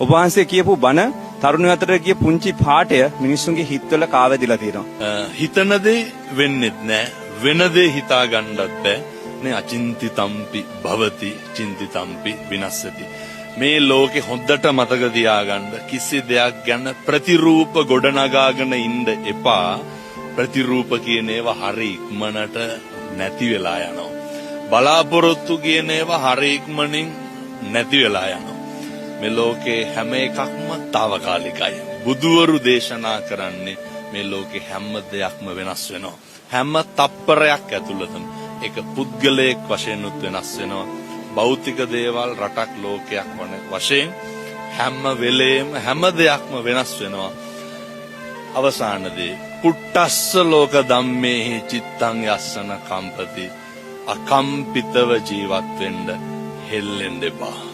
ඔබ වහන්සේ කියපු බණ තරුණ අතර ගිය පුංචි පාඨය මිනිස්සුන්ගේ හිතවල කාවැදිලා තියෙනවා. හිතන දේ වෙන්නෙත් නෑ, වෙන දේ හිතා ගන්නත් බෑ. නේ අචින්තිතම්පි භවති චින්තිතම්පි විනස්සති. මේ ලෝකේ හොද්දට මතක තියාගන්න කිසි දෙයක් ගැන ප්‍රතිරූප ගොඩනගාගෙන ඉන්න එපා. ප්‍රතිරූප කියන ඒවා හරි ඉක්මනට නැති වෙලා යනවා. බලාපොරොත්තු කියන ඒවා හරි ඉක්මනින් නැති වෙලා යනවා. මේ ලෝකේ හැම එකක්ම తాවකාලිකයි. බුදුවරු දේශනා කරන්නේ මේ ලෝකේ හැම දෙයක්ම වෙනස් වෙනවා. හැම තප්පරයක් ඇතුළතම ඒක පුද්ගලයෙක් වශයෙන් උත් වෙනස් වෙනවා. භෞතික දේවල් රටක් ලෝකයක් වන වශයෙන් හැම වෙලේම හැම දෙයක්ම වෙනස් වෙනවා. අවසානදී පුට්ටස්ස ලෝක ධම්මේහි චිත්තං යස්සන කම්පති. අකම්පිතව ජීවත් වෙන්න හෙල්ලෙන්න එපා.